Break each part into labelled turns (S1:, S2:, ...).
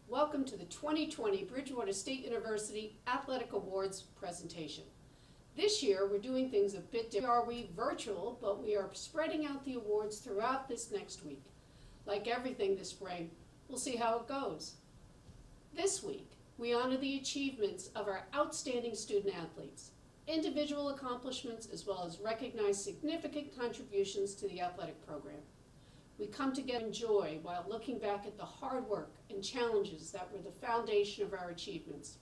S1: Welcome to the 2020 Bridgewater State University Athletic Awards presentation. This year we're doing things a bit different. We are virtual, but we are spreading out the awards throughout this next week. Like everything this spring, we'll see how it goes. This week, we honor the achievements of our outstanding student athletes, individual accomplishments, as well as recognize significant contributions to the athletic program. We come together in joy while looking back at the hard work and challenges that were the foundation of our achievements.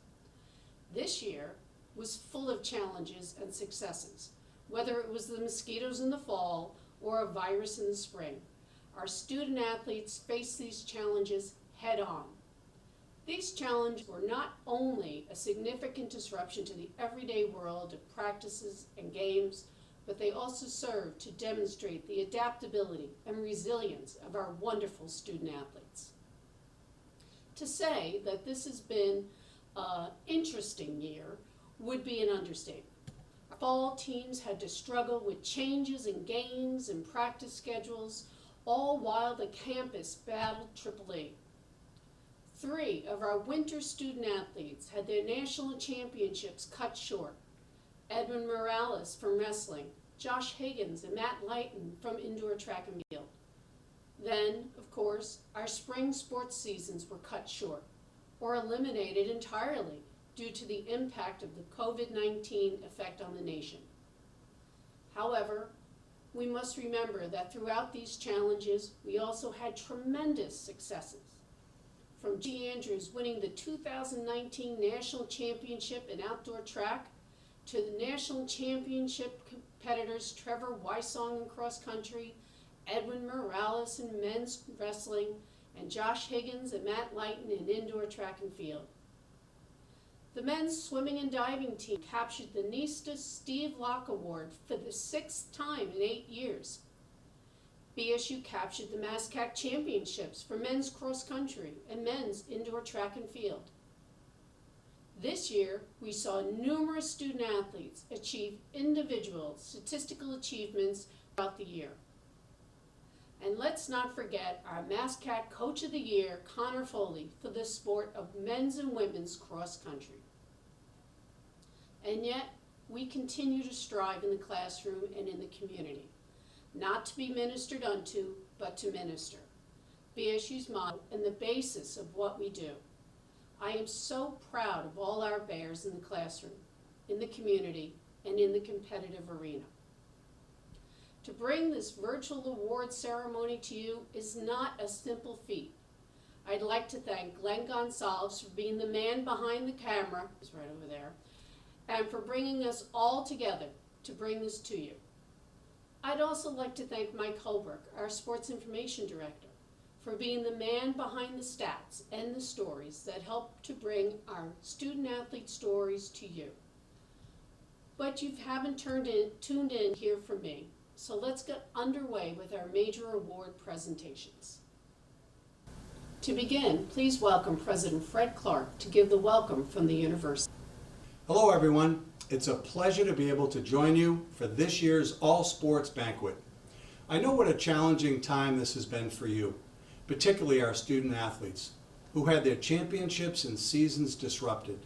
S1: This year was full of challenges and successes, whether it was the mosquitoes in the fall or a virus in the spring. Our student athletes faced these challenges head on. These challenges were not only a significant disruption to the everyday world of practices and games, but they also serve to demonstrate the adaptability and resilience of our wonderful student athletes. To say that this has been an interesting year would be an understatement. Our fall teams had to struggle with changes in games and practice schedules, all while the campus battled AAA. 3 of our winter student athletes had their national championships cut short. Edwin Morales from wrestling, Josh Higgins and Matt Lighton from indoor track and field. Then, of course, our spring sports seasons were cut short or eliminated entirely due to the impact of the COVID-19 effect on the nation. However, we must remember that throughout these challenges, we also had tremendous successes. From Jeanne winning the 2019 National Championship in outdoor track, to the National Championship competitors Trevor Wysong in cross country, Edwin Morales in men's wrestling, and Josh Higgins and Matt Lighton in indoor track and field. The men's swimming and diving team captured the NISTA Steve Locke Award for the 6th time in 8 years. BSU captured the MASCAC Championships for men's cross country and men's indoor track and field. This year, we saw numerous student athletes achieve individual statistical achievements throughout the year. And let's not forget our MASCAC Coach of the Year, Connor Foley, for the sport of men's and women's cross country. And yet, we continue to strive in the classroom and in the community, not to be ministered unto, but to minister. BSU's motto and the basis of what we do. I am so proud of all our bears in the classroom, in the community, and in the competitive arena. To bring this virtual award ceremony to you is not a simple feat. I'd like to thank Glenn Gonsalves for being the man behind the camera, he's right over there, and for bringing us all together to bring this to you. I'd also like to thank Mike Holbrook, our sports information director, for being the man behind the stats and the stories that help to bring our student athlete stories to you. But you haven't tuned in here for me, so let's get underway with our major award presentations. To begin, please welcome President Fred Clark to give the welcome from the university.
S2: Hello everyone, it's a pleasure to be able to join you for this year's All Sports Banquet. I know what a challenging time this has been for you, particularly our student athletes, who had their championships and seasons disrupted.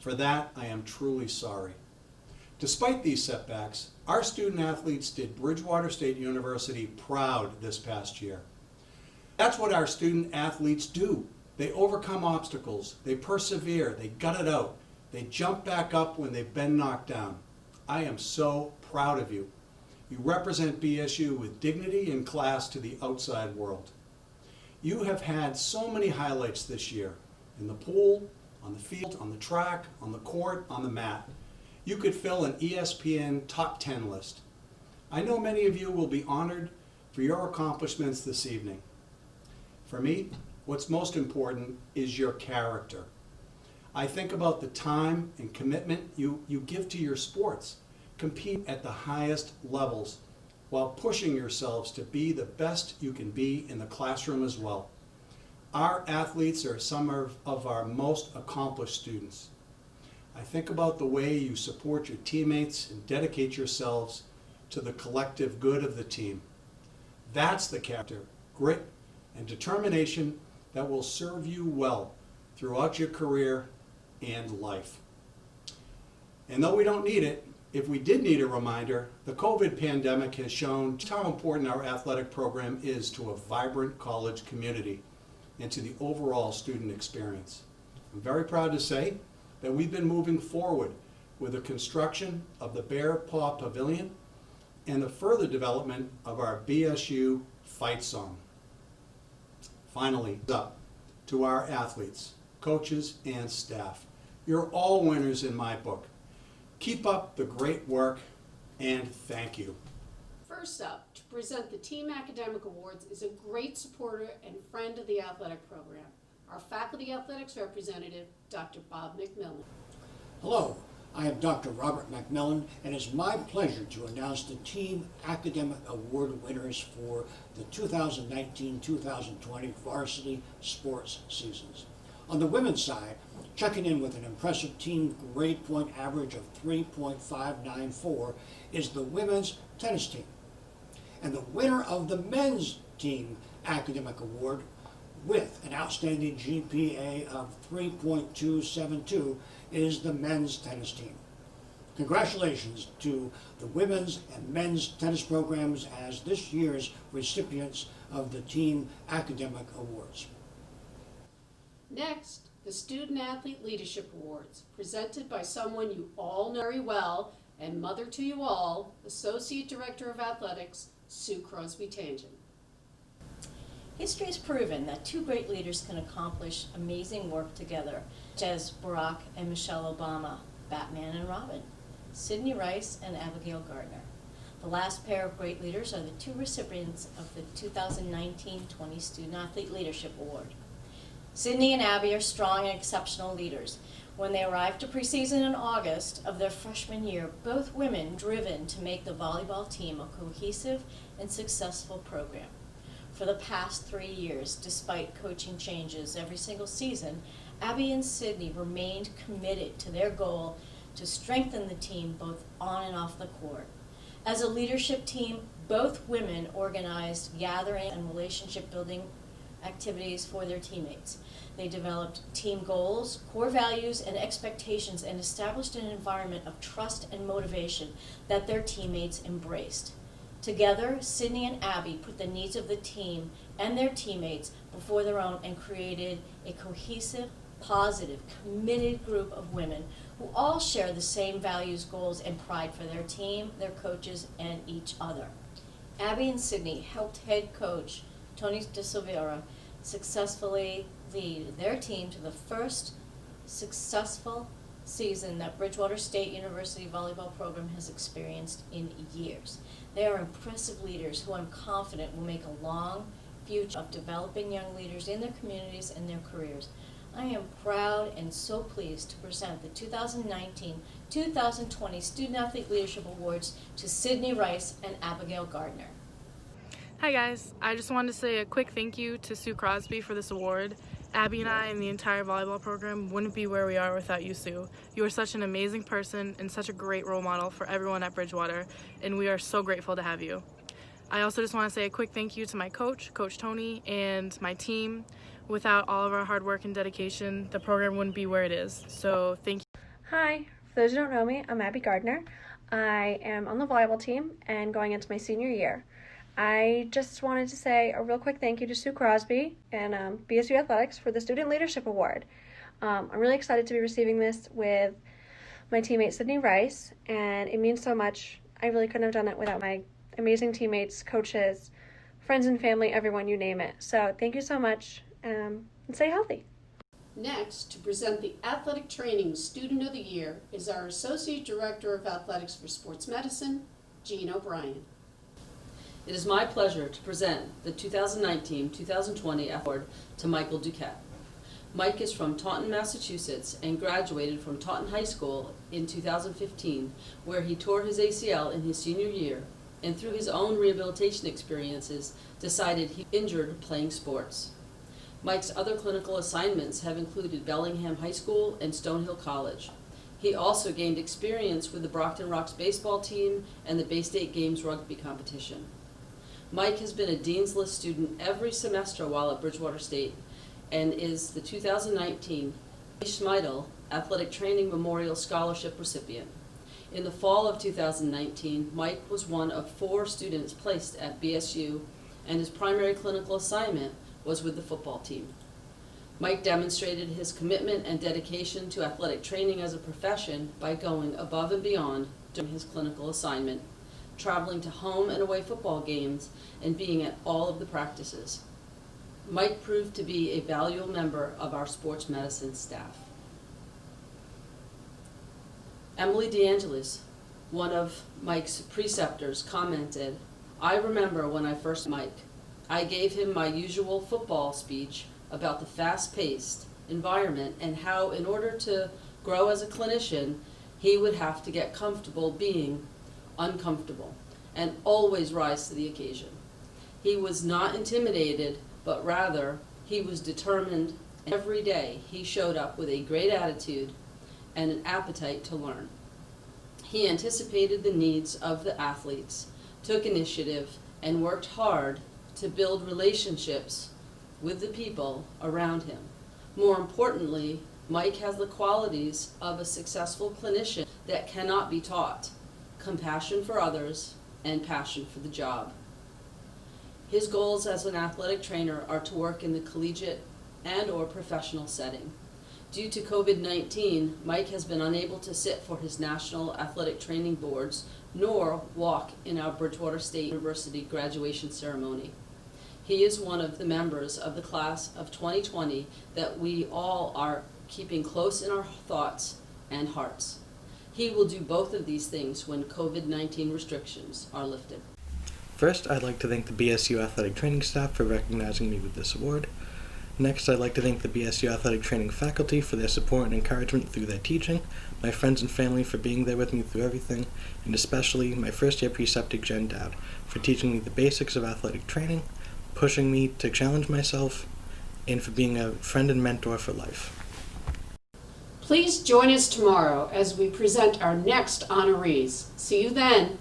S2: For that, I am truly sorry. Despite these setbacks, our student athletes did Bridgewater State University proud this past year. That's what our student athletes do. They overcome obstacles, they persevere, they gut it out, they jump back up when they've been knocked down. I am so proud of you. You represent BSU with dignity and class to the outside world. You have had so many highlights this year, in the pool, on the field, on the track, on the court, on the mat. You could fill an ESPN top 10 list. I know many of you will be honored for your accomplishments this evening. For me, what's most important is your character. I think about the time and commitment you give to your sports. Compete at the highest levels, while pushing yourselves to be the best you can be in the classroom as well. Our athletes are some of our most accomplished students. I think about the way you support your teammates and dedicate yourselves to the collective good of the team. That's the character, grit, and determination that will serve you well throughout your career and life. And though we don't need it, if we did need a reminder, the COVID pandemic has shown how important our athletic program is to a vibrant college community and to the overall student experience. I'm very proud to say that we've been moving forward with the construction of the Bear Paw Pavilion and the further development of our BSU Fight Song. Finally, up to our athletes, coaches, and staff. You're all winners in my book. Keep up the great work, and thank you.
S1: First up, to present the Team Academic Awards is a great supporter and friend of the athletic program, our Faculty Athletics Representative, Dr. Bob MacMillan.
S3: Hello, I am Dr. Robert MacMillan, and it's my pleasure to announce the Team Academic Award winners for the 2019-2020 varsity sports seasons. On the women's side, checking in with an impressive team grade point average of 3.594 is the women's tennis team. And the winner of the men's team academic award with an outstanding GPA of 3.272 is the men's tennis team. Congratulations to the women's and men's tennis programs as this year's recipients of the Team Academic Awards.
S1: Next, the Student Athlete Leadership Awards, presented by someone you all know very well and mother to you all, Associate Director of Athletics, Sue Crosby-Tangent.
S4: History has proven that two great leaders can accomplish amazing work together, such as Barack and Michelle Obama, Batman and Robin, Sidney Rice and Abigail Gardner. The last pair of great leaders are the two recipients of the 2019-20 Student Athlete Leadership Award. Sidney and Abby are strong and exceptional leaders. When they arrived to preseason in August of their freshman year, both women driven to make the volleyball team a cohesive and successful program. For the past 3 years, despite coaching changes every single season, Abby and Sidney remained committed to their goal to strengthen the team both on and off the court. As a leadership team, both women organized gathering and relationship building activities for their teammates. They developed team goals, core values, and expectations and established an environment of trust and motivation that their teammates embraced. Together, Sidney and Abby put the needs of the team and their teammates before their own and created a cohesive, positive, committed group of women who all share the same values, goals, and pride for their team, their coaches, and each other. Abby and Sidney helped head coach Tony DeSilvera successfully lead their team to the first successful season that Bridgewater State University volleyball program has experienced in years. They are impressive leaders who I'm confident will make a long future of developing young leaders in their communities and their careers. I am proud and so pleased to present the 2019-2020 Student Athlete Leadership Awards to Sidney Rice and Abigail Gardner.
S5: Hi guys, I just wanted to say a quick thank you to Sue Crosby for this award. Abby and I and the entire volleyball program wouldn't be where we are without you, Sue. You are such an amazing person and such a great role model for everyone at Bridgewater, and we are so grateful to have you. I also just want to say a quick thank you to my coach, Coach Tony, and my team. Without all of our hard work and dedication, the program wouldn't be where it is. So thank you.
S6: Hi, for those who don't know me, I'm Abby Gardner. I am on the volleyball team and going into my senior year. I just wanted to say a real quick thank you to Sue Crosby and BSU Athletics for the Student Leadership Award. I'm really excited to be receiving this with my teammate Sidney Rice, and it means so much. I really couldn't have done it without my amazing teammates, coaches, friends and family, everyone, you name it. So thank you so much, and stay healthy.
S1: Next, to present the Athletic Training Student of the Year is our Associate Director of Athletics for Sports Medicine, Jeanne O'Brien.
S7: It is my pleasure to present the 2019-2020 award to Michael Duquette. Mike is from Taunton, Massachusetts, and graduated from Taunton High School in 2015, where he tore his ACL in his senior year, and through his own rehabilitation experiences, decided he injured playing sports. Mike's other clinical assignments have included Bellingham High School and Stonehill College. He also gained experience with the Brockton Rocks baseball team and the Bay State Games rugby competition. Mike has been a Dean's List student every semester while at Bridgewater State, and is the 2019 Schmeidel Athletic Training Memorial Scholarship recipient. In the fall of 2019, Mike was one of 4 students placed at BSU, and his primary clinical assignment was with the football team. Mike demonstrated his commitment and dedication to athletic training as a profession by going above and beyond during his clinical assignment, traveling to home and away football games, and being at all of the practices. Mike proved to be a valuable member of our sports medicine staff. Emily DeAngelis, one of Mike's preceptors, commented, "I remember when I first met Mike. I gave him my usual football speech about the fast-paced environment and how, in order to grow as a clinician, he would have to get comfortable being uncomfortable and always rise to the occasion. He was not intimidated, but rather he was determined. Every day he showed up with a great attitude and an appetite to learn. He anticipated the needs of the athletes, took initiative, and worked hard to build relationships with the people around him. More importantly, Mike has the qualities of a successful clinician that cannot be taught: compassion for others and passion for the job." His goals as an athletic trainer are to work in the collegiate and/or professional setting. Due to COVID-19, Mike has been unable to sit for his national athletic training boards nor walk in our Bridgewater State University graduation ceremony. He is one of the members of the class of 2020 that we all are keeping close in our thoughts and hearts. He will do both of these things when COVID-19 restrictions are lifted.
S8: First, I'd like to thank the BSU Athletic Training staff for recognizing me with this award. Next, I'd like to thank the BSU Athletic Training faculty for their support and encouragement through their teaching, my friends and family for being there with me through everything, and especially my first-year preceptor, Jeanne, for teaching me the basics of athletic training, pushing me to challenge myself, and for being a friend and mentor for life.
S1: Please join us tomorrow as we present our next honorees. See you then.